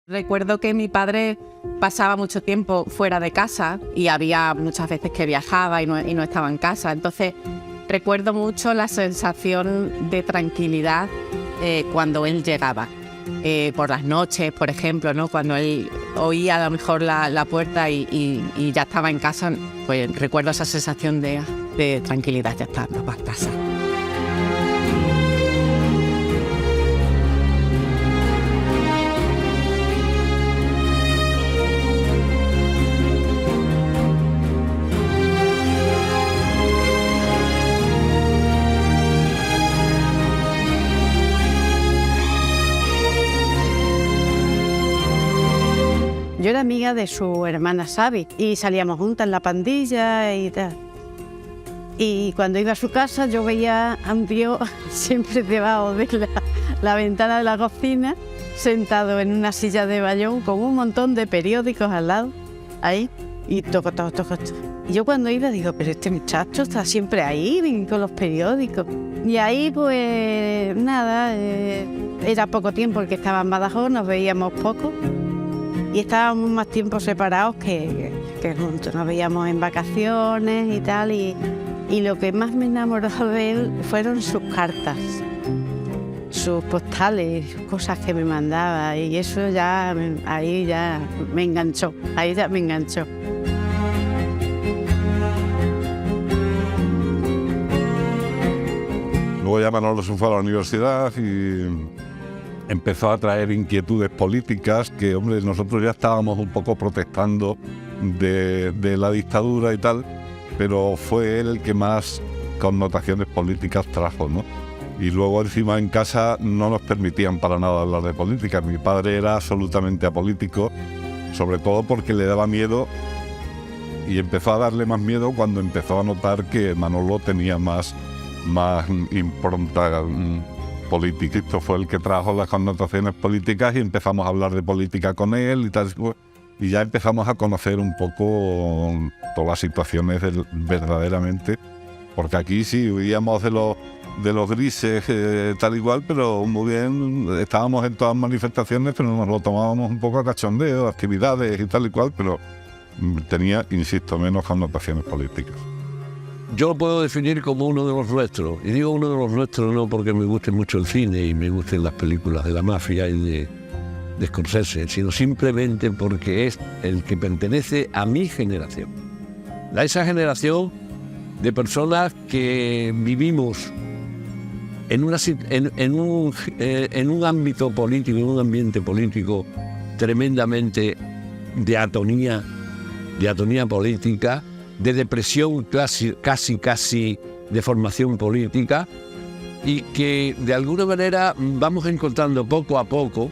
Recuerdo que mi padre pasaba mucho tiempo fuera de casa y había muchas veces que viajaba y no estaba en casa. Entonces recuerdo mucho la sensación de tranquilidad cuando él llegaba. Por las noches, por ejemplo, ¿no? Cuando él oía a lo mejor la puerta y ya estaba en casa, pues recuerdo esa sensación de tranquilidad, ya está, no va a casa. Yo era amiga de su hermana Xavi y salíamos juntas en la pandilla y tal. Y cuando iba a su casa yo veía a un tío siempre debajo de la ventana de la cocina, sentado en una silla de bayón con un montón de periódicos al lado, ahí, y toco. Y yo cuando iba digo, pero este muchacho está siempre ahí con los periódicos. Y ahí pues nada, era poco tiempo el que estaba en Badajoz, nos veíamos poco. Y estábamos más tiempo separados que juntos, nos veíamos en vacaciones y tal, y lo que más me enamoró de él fueron sus cartas, sus postales, cosas que me mandaba, y eso ya, ahí ya me enganchó. Luego ya Manolo se fue a la universidad y empezó a traer inquietudes políticas que, hombre, nosotros ya estábamos un poco protestando de la dictadura y tal, pero fue él el que más connotaciones políticas trajo, ¿no? Y luego encima en casa no nos permitían para nada hablar de política. Mi padre era absolutamente apolítico, sobre todo porque le daba miedo, y empezó a darle más miedo cuando empezó a notar que Manolo tenía más impronta política. Esto fue el que trajo las connotaciones políticas y empezamos a hablar de política con él y tal, y ya empezamos a conocer un poco todas las situaciones verdaderamente, porque aquí sí huíamos de los grises tal igual, pero muy bien, estábamos en todas las manifestaciones, pero nos lo tomábamos un poco a cachondeo, actividades y tal y cual, pero tenía, insisto, menos connotaciones políticas. Yo lo puedo definir como uno de los nuestros, y digo uno de los nuestros no porque me guste mucho el cine y me gusten las películas de la mafia y de Scorsese, sino simplemente porque es el que pertenece a mi generación. A esa generación de personas que vivimos en un ámbito político, en un ambiente político tremendamente de atonía política, de depresión casi de formación política, y que de alguna manera vamos encontrando poco a poco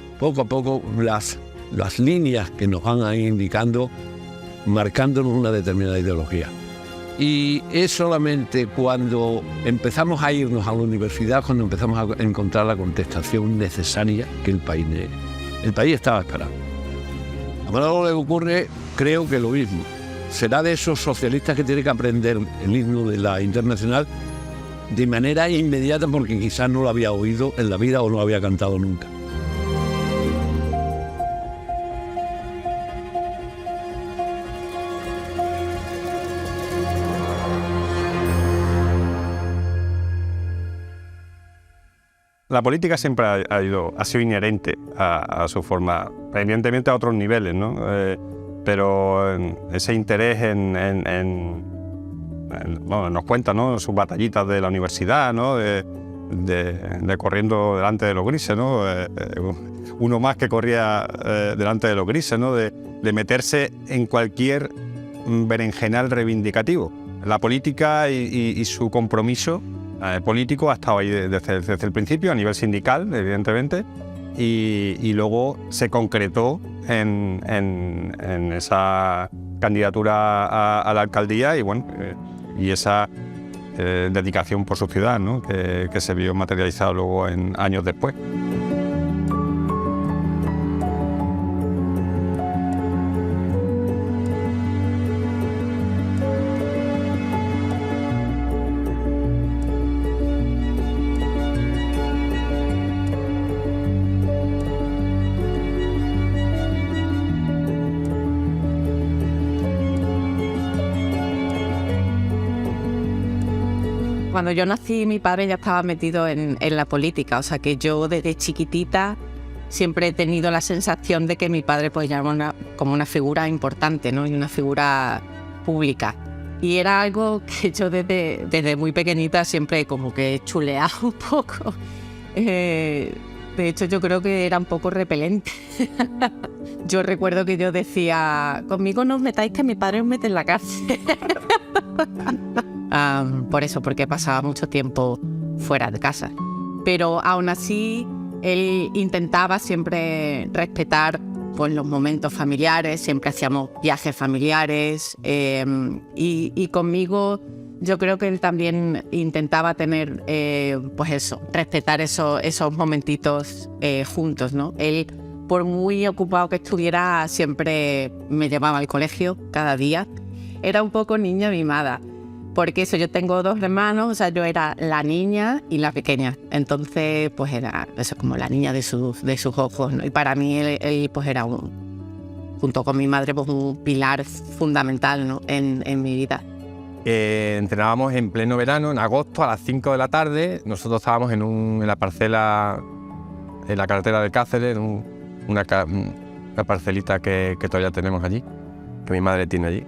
las líneas que nos van a ir indicando, marcándonos una determinada ideología. Y es solamente cuando empezamos a irnos a la universidad, cuando empezamos a encontrar la contestación necesaria que el país estaba esperando. A Manolo le ocurre, creo que lo mismo. Será de esos socialistas que tiene que aprender el himno de la Internacional de manera inmediata porque quizás no lo había oído en la vida o no lo había cantado nunca. La política siempre ha sido inherente a su forma, evidentemente a otros niveles, ¿no? Pero ese interés bueno, nos cuenta, ¿no?, sus batallitas de la universidad, ¿no?, de corriendo delante de los grises, ¿no?, uno más que corría delante de los grises, ¿no?, de meterse en cualquier berenjenal reivindicativo. La política y su compromiso político ha estado ahí desde el principio, a nivel sindical, evidentemente, y luego se concretó en esa candidatura a la alcaldía y bueno, y esa dedicación por su ciudad, ¿no?, que se vio materializada luego en años después. Cuando yo nací, mi padre ya estaba metido en la política, o sea que yo desde chiquitita siempre he tenido la sensación de que mi padre pues ya era como una figura importante, ¿no? Y una figura pública. Y era algo que yo desde muy pequeñita siempre como que he chuleado un poco. De hecho, yo creo que era un poco repelente. Yo recuerdo que yo decía, conmigo no os metáis que mi padre os mete en la cárcel. Por eso, porque pasaba mucho tiempo fuera de casa. Pero aún así, él intentaba siempre respetar pues, los momentos familiares, siempre hacíamos viajes familiares y conmigo yo creo que él también intentaba tener, pues eso, respetar esos momentitos juntos, ¿no? Él, por muy ocupado que estuviera, siempre me llevaba al colegio cada día. Era un poco niña mimada. Porque eso, yo tengo 2 hermanos, o sea, yo era la niña y la pequeña. Entonces, pues era eso, como la niña de sus ojos, ¿no? Y para mí él pues era junto con mi madre, pues un pilar fundamental, ¿no? en mi vida. Entrenábamos en pleno verano, en agosto, a las 5 de la tarde. Nosotros estábamos en la parcela, en la carretera del Cáceres, en una parcelita que todavía tenemos allí, que mi madre tiene allí.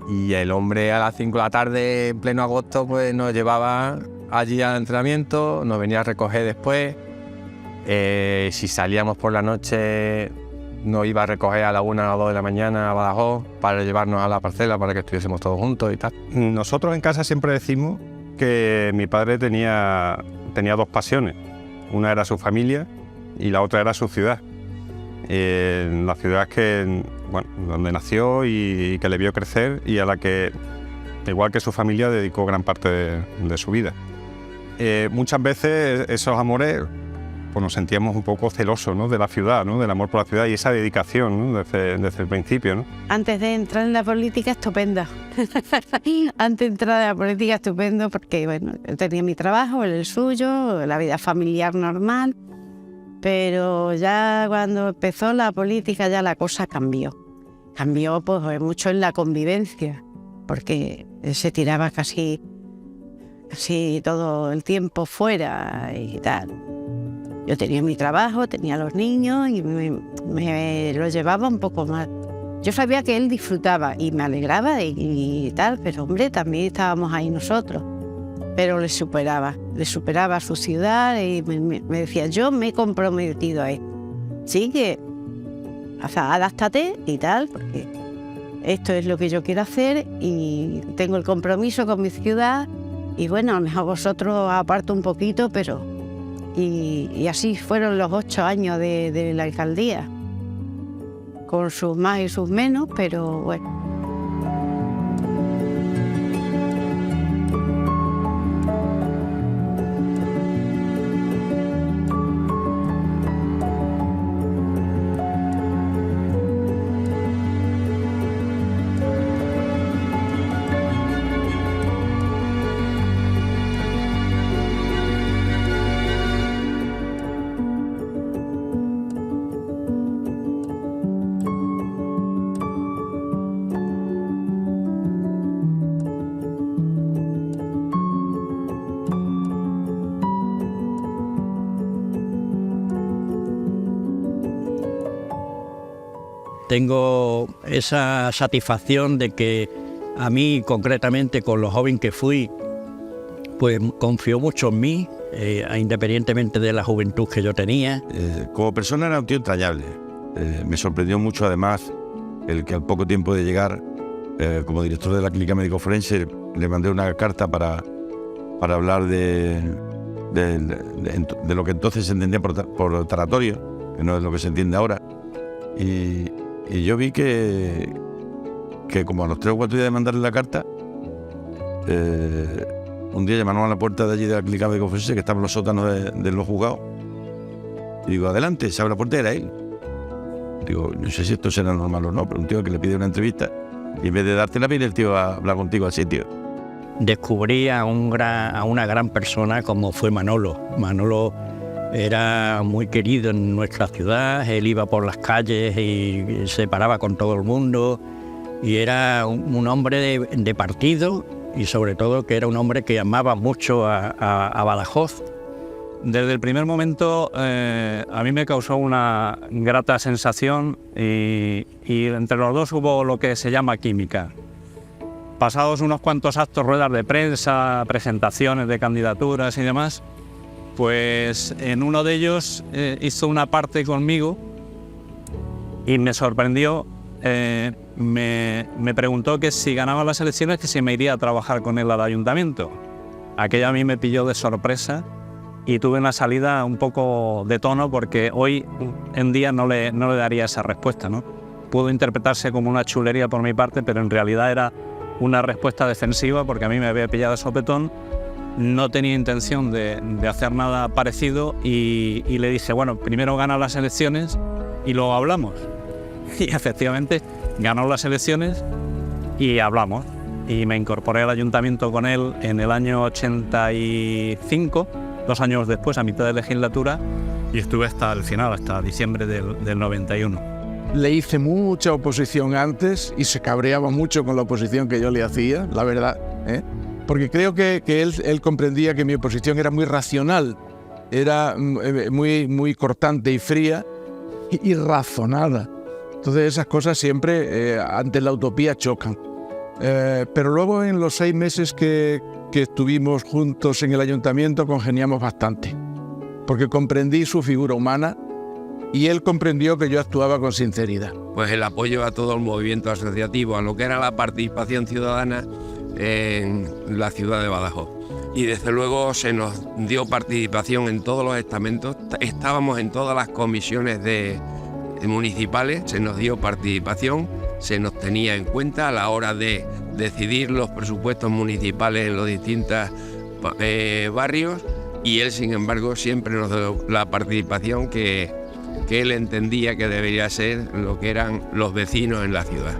Y el hombre a las 5 de la tarde, en pleno agosto, pues nos llevaba allí al entrenamiento, nos venía a recoger después. Si salíamos por la noche, nos iba a recoger a la 1 o a las 2 de la mañana a Badajoz para llevarnos a la parcela para que estuviésemos todos juntos y tal. Nosotros en casa siempre decimos que mi padre tenía 2 pasiones. Una era su familia y la otra era su ciudad. La ciudad donde nació y que le vio crecer y a la que, igual que su familia, dedicó gran parte de su vida. Muchas veces esos amores pues nos sentíamos un poco celosos, ¿no? De la ciudad, ¿no? Del amor por la ciudad y esa dedicación, ¿no? desde el principio, ¿no? Antes de entrar en la política, estupenda. Antes de entrar en la política, estupendo, porque bueno, yo tenía mi trabajo, el suyo, la vida familiar normal. Pero ya cuando empezó la política ya la cosa cambió. Cambió pues mucho en la convivencia, porque él se tiraba casi todo el tiempo fuera y tal. Yo tenía mi trabajo, tenía los niños y me lo llevaba un poco más. Yo sabía que él disfrutaba y me alegraba y tal, pero hombre, también estábamos ahí nosotros. Pero le superaba a su ciudad y me decía, yo me he comprometido a esto. Sí que, o sea, adáptate y tal, porque esto es lo que yo quiero hacer y tengo el compromiso con mi ciudad y bueno, a vosotros aparto un poquito, pero... Y así fueron los 8 años de la alcaldía, con sus más y sus menos, pero bueno. Tengo esa satisfacción de que a mí, concretamente, con lo joven que fui, pues confió mucho en mí, independientemente de la juventud que yo tenía. Como persona era un tío entrañable. Me sorprendió mucho, además, el que al poco tiempo de llegar, como director de la clínica médico-forense, le mandé una carta para hablar de lo que entonces se entendía por tanatorio, que no es lo que se entiende ahora. Y yo vi que como a los 3 o 4 días de mandarle la carta, un día llamaron a la puerta de allí de la clínica médico-forense, que estaban en los sótanos de los juzgados. Y digo, adelante, se abre la puerta, era él. Digo, no sé si esto será normal o no, pero un tío que le pide una entrevista y en vez de darte la pide el tío a hablar contigo así, tío. Descubrí a una gran persona como fue Manolo. Manolo era muy querido en nuestra ciudad, él iba por las calles y se paraba con todo el mundo y era un hombre de partido y sobre todo que era un hombre que amaba mucho a Badajoz. Desde el primer momento a mí me causó una grata sensación y entre los dos hubo lo que se llama química. Pasados unos cuantos actos, ruedas de prensa, presentaciones de candidaturas y demás, pues en uno de ellos hizo una parte conmigo y me sorprendió. Me preguntó que si ganaba las elecciones que si me iría a trabajar con él al ayuntamiento. Aquello a mí me pilló de sorpresa y tuve una salida un poco de tono porque hoy en día no le daría esa respuesta, ¿no? Pudo interpretarse como una chulería por mi parte, pero en realidad era una respuesta defensiva porque a mí me había pillado de sopetón, no tenía intención de hacer nada parecido y le dije, bueno, primero gana las elecciones y luego hablamos. Y efectivamente ganó las elecciones y hablamos. Y me incorporé al ayuntamiento con él en el año 85, 2 años después, a mitad de legislatura, y estuve hasta el final, hasta diciembre del 91. Le hice mucha oposición antes y se cabreaba mucho con la oposición que yo le hacía, la verdad, ¿eh? Porque creo que él comprendía que mi oposición era muy racional, era muy cortante y fría y razonada. Entonces esas cosas siempre ante la utopía chocan. Pero luego en los 6 meses que estuvimos juntos en el ayuntamiento congeniamos bastante, porque comprendí su figura humana y él comprendió que yo actuaba con sinceridad. Pues el apoyo a todo el movimiento asociativo, a lo que era la participación ciudadana en la ciudad de Badajoz. Y desde luego se nos dio participación en todos los estamentos, estábamos en todas las comisiones municipales, se nos dio participación, se nos tenía en cuenta a la hora de decidir los presupuestos municipales en los distintos barrios, y él, sin embargo, siempre nos dio la participación que él entendía que debería ser lo que eran los vecinos en la ciudad.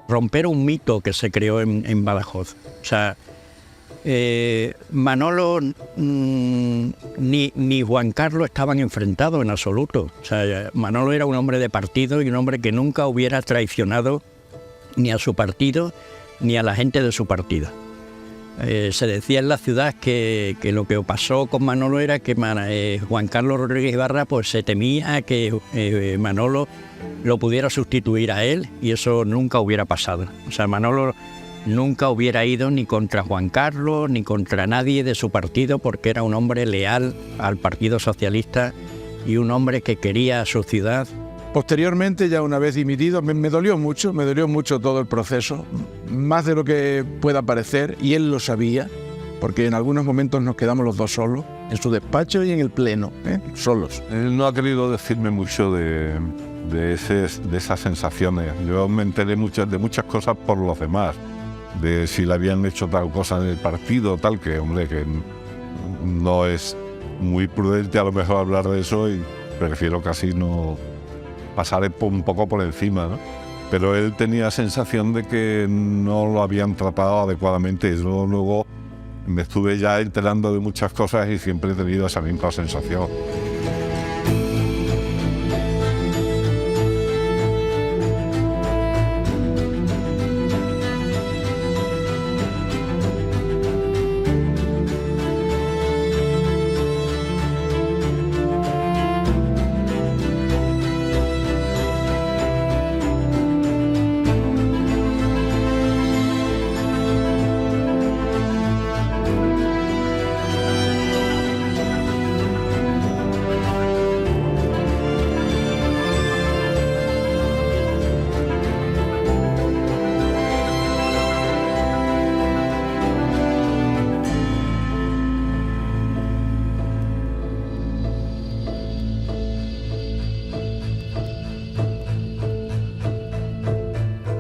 Romper un mito que se creó en Badajoz. O sea, Manolo ni Juan Carlos estaban enfrentados en absoluto. O sea, Manolo era un hombre de partido y un hombre que nunca hubiera traicionado ni a su partido ni a la gente de su partido. Se decía en la ciudad que lo que pasó con Manolo era que Juan Carlos Rodríguez Ibarra pues se temía que Manolo lo pudiera sustituir a él, y eso nunca hubiera pasado. O sea, Manolo nunca hubiera ido ni contra Juan Carlos ni contra nadie de su partido, porque era un hombre leal al Partido Socialista y un hombre que quería a su ciudad. Posteriormente, ya una vez dimitido, me dolió mucho todo el proceso, más de lo que pueda parecer, y él lo sabía, porque en algunos momentos nos quedamos los dos solos, en su despacho y en el pleno, solos. Él no ha querido decirme mucho de esas sensaciones. Yo me enteré de muchas cosas por los demás, de si le habían hecho tal cosa en el partido, tal, que hombre, que no es muy prudente a lo mejor hablar de eso, y prefiero casi no pasar un poco por encima, ¿no? Pero él tenía sensación de que no lo habían tratado adecuadamente. Yo luego me estuve ya enterando de muchas cosas y siempre he tenido esa misma sensación.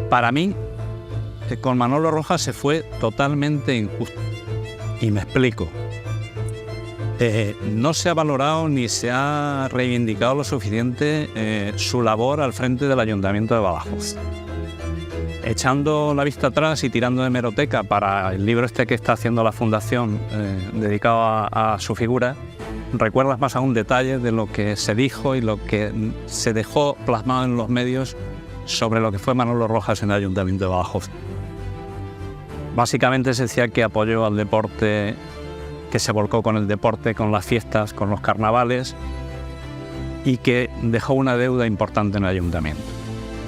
Para mí, con Manolo Rojas se fue totalmente injusto. Y me explico. No se ha valorado ni se ha reivindicado lo suficiente su labor al frente del Ayuntamiento de Badajoz. echando la vista atrás y tirando de hemeroteca para el libro este que está haciendo la Fundación dedicado a su figura, recuerdas más aún detalles de lo que se dijo y lo que se dejó plasmado en los medios sobre lo que fue Manolo Rojas en el Ayuntamiento de Badajoz. Básicamente se decía que apoyó al deporte, que se volcó con el deporte, con las fiestas, con los carnavales y que dejó una deuda importante en el Ayuntamiento.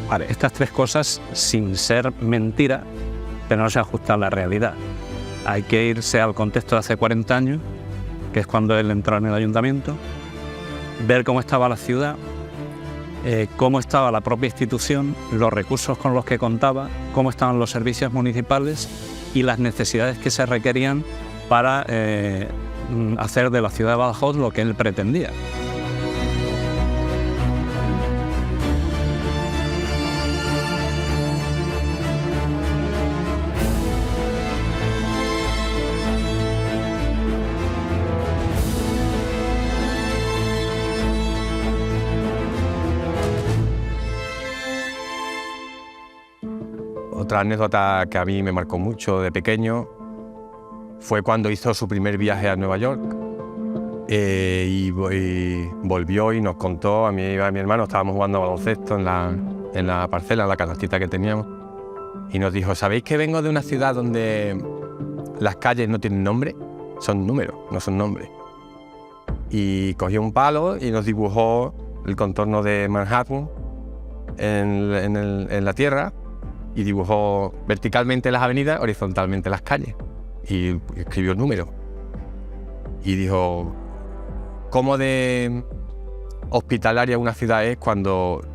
Vale, estas tres cosas, sin ser mentira, pero no se ajustan a la realidad. Hay que irse al contexto de hace 40 años, que es cuando él entró en el Ayuntamiento, ver cómo estaba la ciudad, cómo estaba la propia institución, los recursos con los que contaba, cómo estaban los servicios municipales y las necesidades que se requerían para hacer de la ciudad de Badajoz lo que él pretendía. Otra anécdota que a mí me marcó mucho de pequeño fue cuando hizo su primer viaje a Nueva York y volvió y nos contó, a mí y a mi hermano, estábamos jugando baloncesto en la parcela, en la canastita que teníamos, y nos dijo, ¿sabéis que vengo de una ciudad donde las calles no tienen nombre? Son números, no son nombres. Y cogió un palo y nos dibujó el contorno de Manhattan en la tierra, y dibujó verticalmente las avenidas, horizontalmente las calles, y escribió el número. Y dijo, ¿cómo de hospitalaria una ciudad es cuando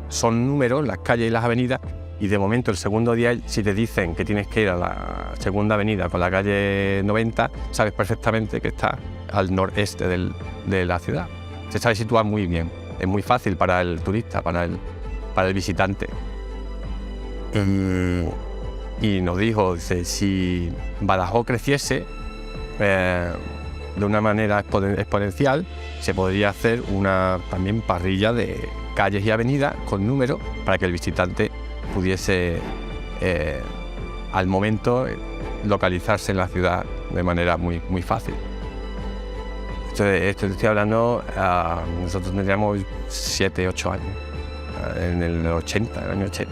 son números, las calles y las avenidas, y de momento el segundo día, si te dicen que tienes que ir a la segunda avenida con la calle 90, sabes perfectamente que está al noreste de la ciudad. Se sabe situar muy bien, es muy fácil para el turista, para el visitante. Y nos dijo, dice, si Badajoz creciese de una manera exponencial, se podría hacer una también parrilla de calles y avenidas con números para que el visitante pudiese al momento localizarse en la ciudad de manera muy, muy fácil. Esto estoy hablando, nosotros tendríamos 7, 8 años, en el año 80.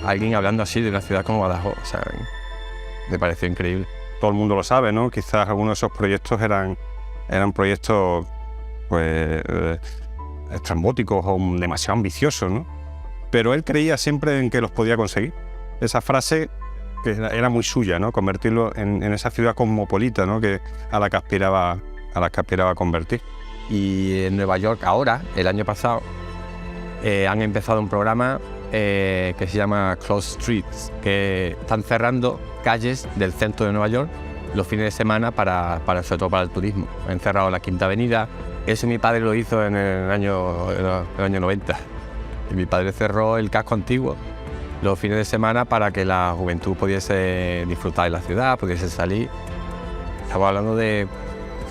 Alguien hablando así de una ciudad como Badajoz, o sea, me pareció increíble. Todo el mundo lo sabe, ¿no? Quizás algunos de esos proyectos eran proyectos pues estrambóticos o demasiado ambiciosos, ¿no? Pero él creía siempre en que los podía conseguir. Esa frase que era muy suya, ¿no? Convertirlo en esa ciudad cosmopolita, ¿no? A la que aspiraba a convertir. Y en Nueva York ahora, el año pasado, han empezado un programa que se llama Closed Streets, que están cerrando calles del centro de Nueva York los fines de semana sobre todo para el turismo. Han cerrado la Quinta Avenida. Eso mi padre lo hizo en el año 90. Y mi padre cerró el casco antiguo los fines de semana para que la juventud pudiese disfrutar de la ciudad, pudiese salir. Estamos hablando de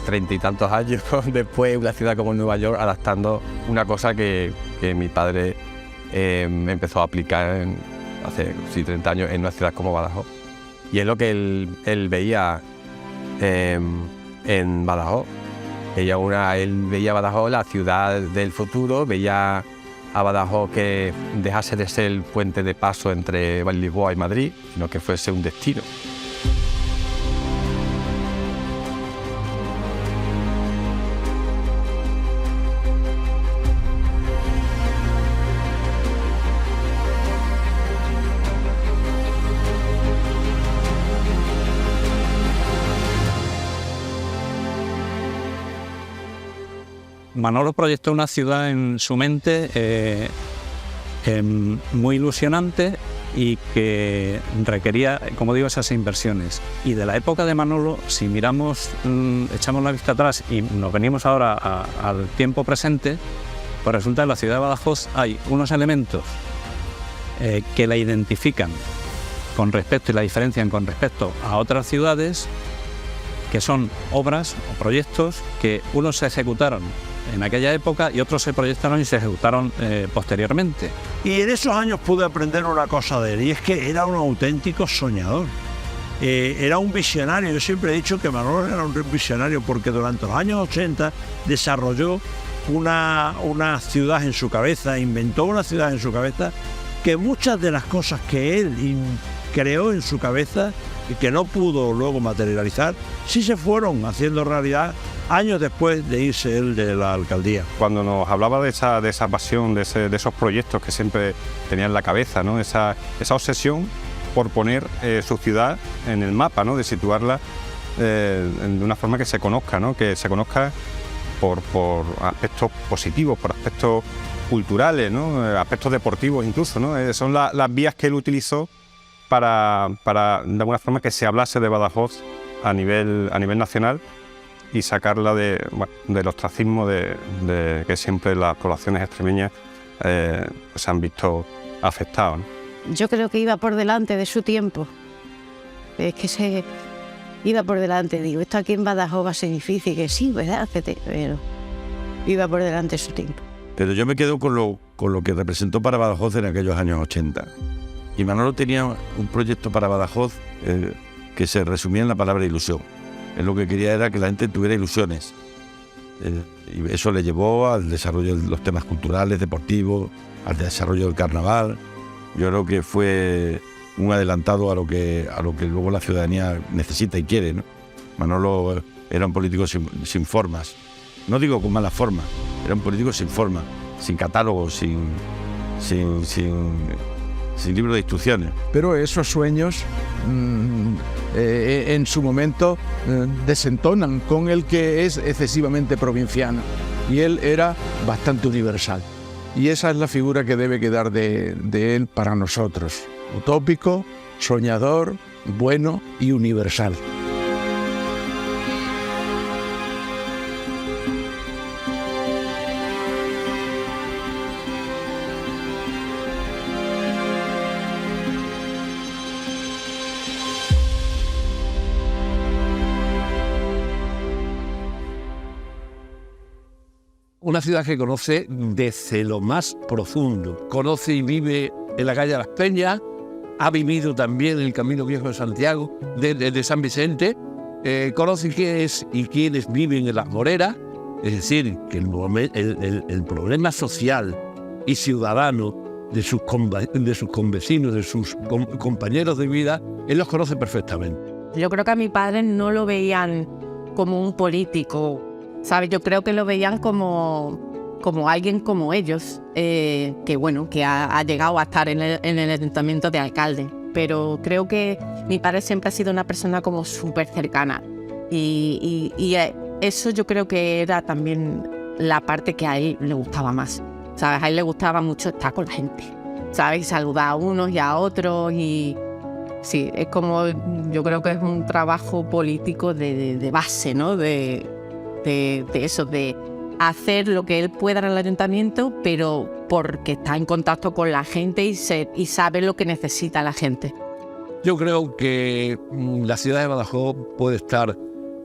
30 y tantos años después, una ciudad como Nueva York adaptando una cosa que mi padre empezó a aplicar hace 30 años en una ciudad como Badajoz. Y es lo que él veía en Badajoz. Él veía Badajoz, la ciudad del futuro, veía a Badajoz que dejase de ser el puente de paso entre Lisboa y Madrid, sino que fuese un destino. Manolo proyectó una ciudad en su mente muy ilusionante y que requería, como digo, esas inversiones. Y de la época de Manolo, si miramos, echamos la vista atrás y nos venimos ahora al tiempo presente, pues resulta que en la ciudad de Badajoz hay unos elementos que la identifican con respecto y la diferencian con respecto a otras ciudades, que son obras o proyectos que unos se ejecutaron en aquella época y otros se proyectaron y se ejecutaron posteriormente. Y en esos años pude aprender una cosa de él, y es que era un auténtico soñador. Era un visionario. Yo siempre he dicho que Manolo era un visionario porque durante los años 80 desarrolló una ciudad en su cabeza, inventó una ciudad en su cabeza, que muchas de las cosas que él creó en su cabeza y que no pudo luego materializar, sí se fueron haciendo realidad años después de irse él de la alcaldía. Cuando nos hablaba de esa pasión, de esos proyectos que siempre tenía en la cabeza, ¿no? Esa obsesión por poner su ciudad en el mapa, ¿no? De situarla de una forma que se conozca, ¿no? Que se conozca por aspectos positivos, por aspectos culturales, ¿no? Aspectos deportivos incluso, ¿no? Son las vías que él utilizó para de alguna forma que se hablase de Badajoz a nivel nacional y sacarla del ostracismo de que siempre las poblaciones extremeñas se han visto afectadas, ¿no? Yo creo que iba por delante de su tiempo. Es que se iba por delante. Digo, esto aquí en Badajoz va a ser difícil, que sí, ¿verdad? Pero iba por delante de su tiempo. Pero yo me quedo con lo que representó para Badajoz en aquellos años 80. Y Manolo tenía un proyecto para Badajoz que se resumía en la palabra ilusión. Él lo que quería era que la gente tuviera ilusiones. Y eso le llevó al desarrollo de los temas culturales, deportivos, al desarrollo del carnaval. Yo creo que fue un adelantado a lo que luego la ciudadanía necesita y quiere, ¿no? Manolo era un político sin formas. No digo con mala forma, era un político sin forma, sin catálogo, sin libro de instrucciones. Pero esos sueños en su momento desentonan con el que es excesivamente provinciano. Y él era bastante universal. Y esa es la figura que debe quedar de él para nosotros. Utópico, soñador, bueno y universal. Una ciudad que conoce desde lo más profundo. Conoce y vive en la calle de las Peñas, ha vivido también en el Camino Viejo de Santiago, de San Vicente, conoce qué es y quiénes viven en las Moreras, es decir, que el problema social y ciudadano de sus convecinos, de sus compañeros de vida, él los conoce perfectamente. Yo creo que a mi padre no lo veían como un político, ¿sabes? Yo creo que lo veían como alguien como ellos, que bueno, que ha llegado a estar en el ayuntamiento de alcalde. Pero creo que mi padre siempre ha sido una persona como súper cercana. Y eso yo creo que era también la parte que a él le gustaba más. ¿Sabes? A él le gustaba mucho estar con la gente, ¿sabes? Saludar a unos y a otros. Y sí, es como, yo creo que es un trabajo político de base, ¿no? De eso, de hacer lo que él pueda en el ayuntamiento, pero porque está en contacto con la gente y sabe lo que necesita la gente. Yo creo que la ciudad de Badajoz puede estar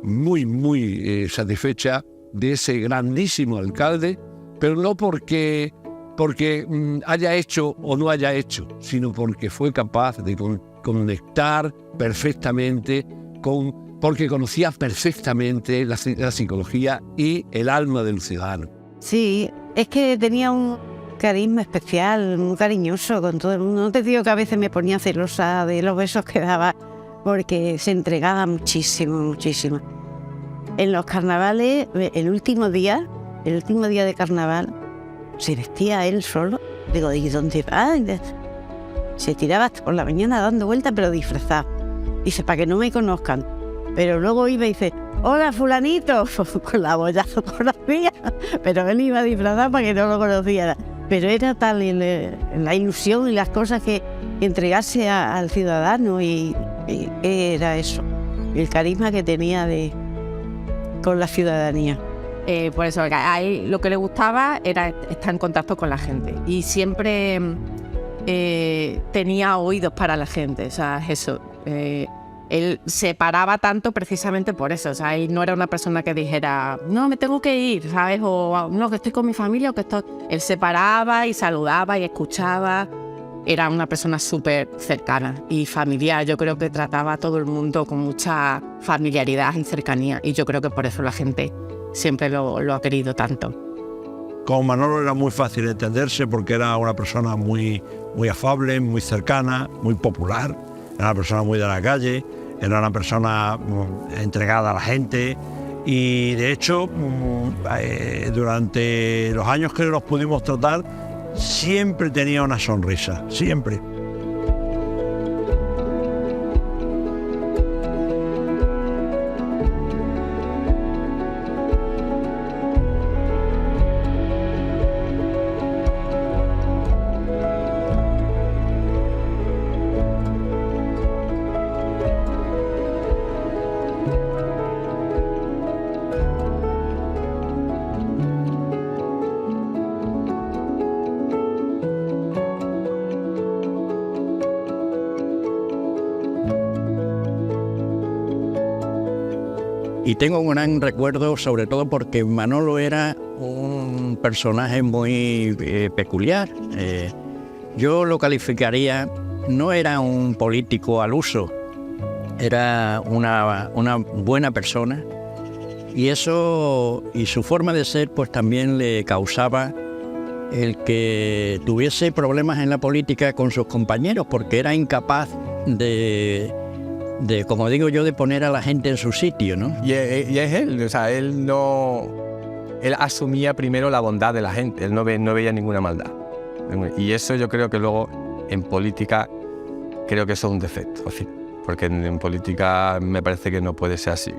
muy, muy satisfecha de ese grandísimo alcalde, pero no porque haya hecho o no haya hecho, sino porque fue capaz de conectar perfectamente porque conocía perfectamente la psicología y el alma del ciudadano. Sí, es que tenía un carisma especial, muy cariñoso con todo el mundo. No te digo que a veces me ponía celosa de los besos que daba, porque se entregaba muchísimo, muchísimo. En los carnavales, el último día de carnaval, se vestía él solo. Digo, ¿y dónde va? Se tiraba hasta por la mañana dando vueltas, pero disfrazado. Dice, para que no me conozcan. Pero luego iba y dice, hola fulanito, con la bollazo conocía, pero él iba disfrazado para que no lo conociera. Pero era tal la ilusión y las cosas que entregase al ciudadano y era eso, el carisma que tenía con la ciudadanía. Por eso, a él lo que le gustaba era estar en contacto con la gente y siempre tenía oídos para la gente, o sea, eso. él se paraba tanto precisamente por eso. O sea, él no era una persona que dijera, no, me tengo que ir, ¿sabes? O no, que estoy con mi familia o que estoy... Él se paraba y saludaba y escuchaba. Era una persona súper cercana y familiar. Yo creo que trataba a todo el mundo con mucha familiaridad y cercanía. Y yo creo que por eso la gente siempre lo ha querido tanto. Con Manolo era muy fácil entenderse porque era una persona muy afable, muy cercana, muy popular. Era una persona muy de la calle, era una persona entregada a la gente. Y de hecho, durante los años que nos pudimos tratar, siempre tenía una sonrisa, siempre. Y tengo un gran recuerdo, sobre todo porque Manolo era un personaje muy peculiar. Yo lo calificaría, no era un político al uso, era una buena persona. Y eso, y su forma de ser, pues también le causaba el que tuviese problemas en la política con sus compañeros, porque era incapaz de, como digo yo, de poner a la gente en su sitio, ¿no? Y es él, o sea, él asumía primero la bondad de la gente, él no veía ninguna maldad. Y eso yo creo que luego en política, creo que eso es un defecto, en fin, porque en política me parece que no puede ser así.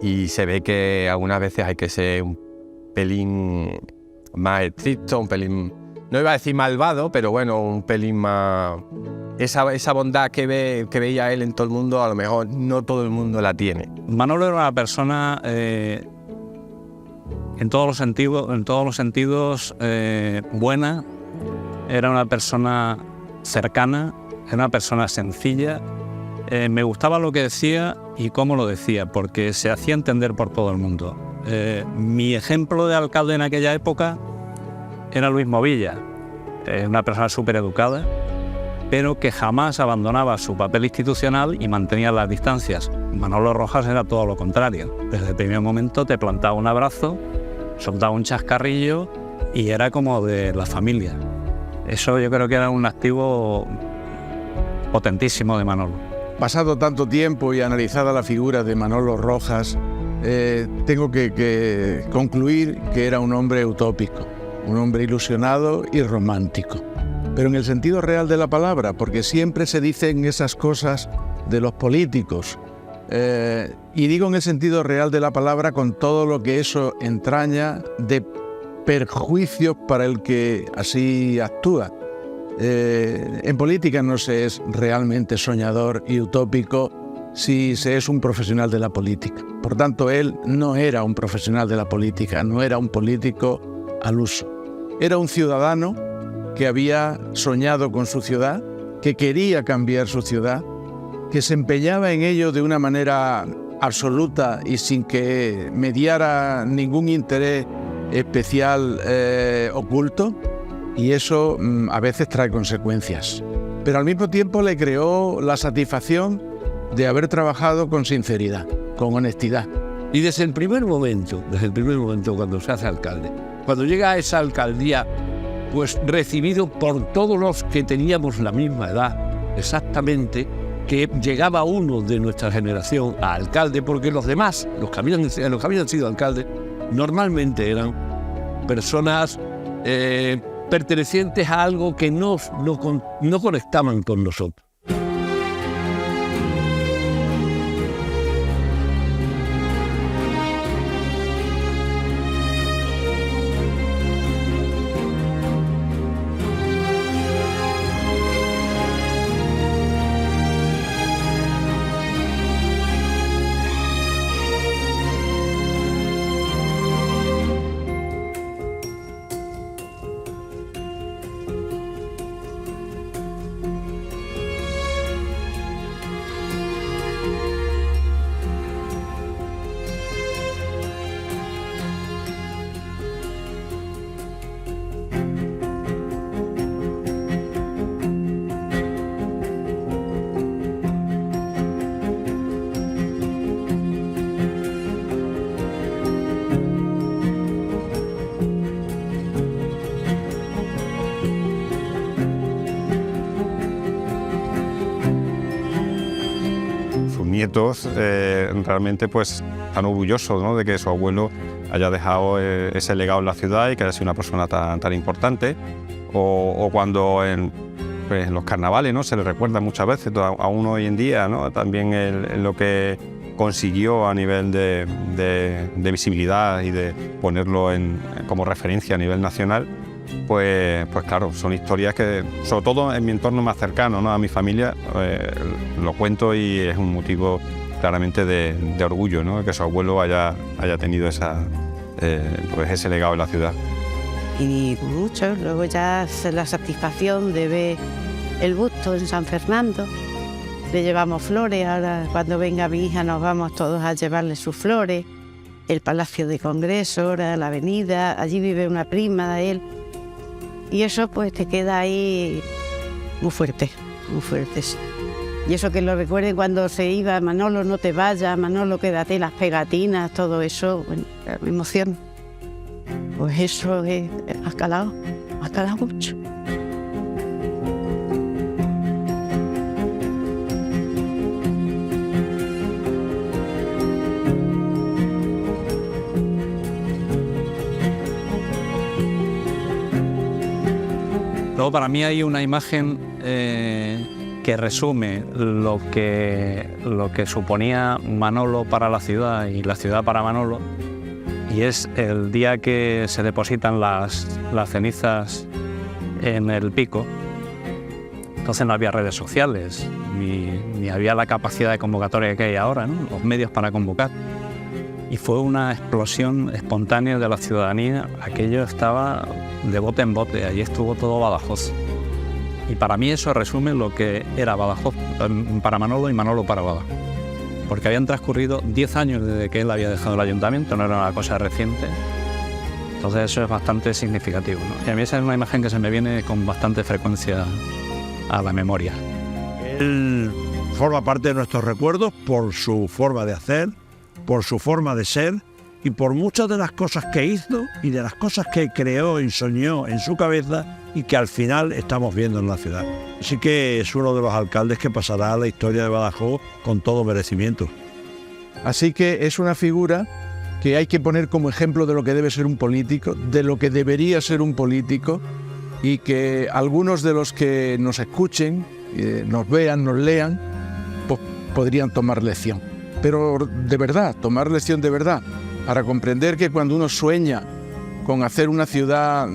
Y se ve que algunas veces hay que ser un pelín más estricto, un pelín, no iba a decir malvado, pero bueno, un pelín más... Esa bondad que veía él en todo el mundo, a lo mejor no todo el mundo la tiene. Manolo era una persona en todos los sentidos buena, era una persona cercana, era una persona sencilla. Me gustaba lo que decía y cómo lo decía, porque se hacía entender por todo el mundo. Mi ejemplo de alcalde en aquella época era Luis Movilla, una persona súper educada, pero que jamás abandonaba su papel institucional y mantenía las distancias. Manolo Rojas era todo lo contrario. Desde el primer momento te plantaba un abrazo, soltaba un chascarrillo y era como de la familia. Eso yo creo que era un activo potentísimo de Manolo. Pasado tanto tiempo y analizada la figura de Manolo Rojas, tengo que concluir que era un hombre utópico, un hombre ilusionado y romántico. Pero en el sentido real de la palabra, porque siempre se dicen esas cosas de los políticos. Y digo en el sentido real de la palabra con todo lo que eso entraña de perjuicios para el que así actúa. En política no se es realmente soñador y utópico si se es un profesional de la política. Por tanto, él no era un profesional de la política, no era un político al uso. Era un ciudadano que había soñado con su ciudad, que quería cambiar su ciudad, que se empeñaba en ello de una manera absoluta y sin que mediara ningún interés especial oculto, y eso a veces trae consecuencias. Pero al mismo tiempo le creó la satisfacción de haber trabajado con sinceridad, con honestidad. Y desde el primer momento cuando se hace alcalde, cuando llega a esa alcaldía, pues recibido por todos los que teníamos la misma edad, exactamente, que llegaba uno de nuestra generación a alcalde, porque los demás, los que habían sido alcaldes, normalmente eran personas pertenecientes a algo que no conectaban con nosotros. nietos realmente pues están orgullosos, ¿no?, de que su abuelo haya dejado ese legado en la ciudad y que haya sido una persona tan importante. O cuando en los carnavales, ¿no?, se le recuerda muchas veces, aún hoy en día, ¿no?, también lo que consiguió a nivel de visibilidad y de ponerlo como referencia a nivel nacional. Pues claro, son historias que, sobre todo en mi entorno más cercano, ¿no?, a mi familia, lo cuento y es un motivo claramente de orgullo, ¿no?, que su abuelo haya tenido pues ese legado en la ciudad. Y mucho, luego ya la satisfacción de ver el busto en San Fernando. Le llevamos flores, ahora cuando venga mi hija nos vamos todos a llevarle sus flores. El Palacio de Congreso, ahora la avenida, allí vive una prima de él. Y eso pues te queda ahí muy fuerte, muy fuerte. Sí. Y eso que lo recuerde cuando se iba, Manolo, no te vayas, Manolo, quédate, las pegatinas, todo eso, bueno, me emociona. Pues eso ha calado mucho. Luego, para mí hay una imagen que resume lo que suponía Manolo para la ciudad y la ciudad para Manolo, y es el día que se depositan las cenizas en el pico. Entonces no había redes sociales, ni había la capacidad de convocatoria que hay ahora, ¿no?, los medios para convocar. Y fue una explosión espontánea de la ciudadanía. Aquello estaba de bote en bote, allí estuvo todo Badajoz. Y para mí eso resume lo que era Badajoz para Manolo y Manolo para Badajoz. Porque habían transcurrido 10 años desde que él había dejado el ayuntamiento, no era una cosa reciente. Entonces eso es bastante significativo, ¿no? Y a mí esa es una imagen que se me viene con bastante frecuencia a la memoria. Él forma parte de nuestros recuerdos por su forma de hacer, por su forma de ser y por muchas de las cosas que hizo y de las cosas que creó y soñó en su cabeza y que al final estamos viendo en la ciudad. Así que es uno de los alcaldes que pasará a la historia de Badajoz con todo merecimiento. Así que es una figura que hay que poner como ejemplo de lo que debe ser un político, de lo que debería ser un político, y que algunos de los que nos escuchen, nos vean, nos lean, pues podrían tomar lección. Pero de verdad, tomar lección de verdad, para comprender que cuando uno sueña con hacer una ciudad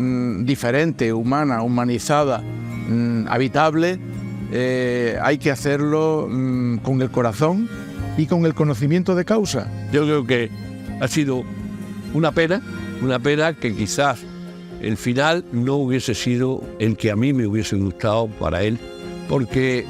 diferente, humana, humanizada, habitable, hay que hacerlo con el corazón y con el conocimiento de causa. Yo creo que ha sido una pena que quizás el final no hubiese sido el que a mí me hubiese gustado para él, porque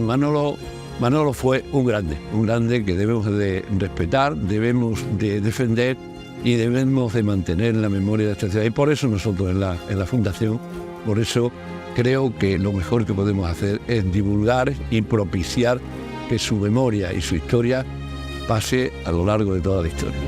Manolo fue un grande que debemos de respetar, debemos de defender y debemos de mantener en la memoria de esta ciudad. Y por eso nosotros en la Fundación, por eso creo que lo mejor que podemos hacer es divulgar y propiciar que su memoria y su historia pase a lo largo de toda la historia.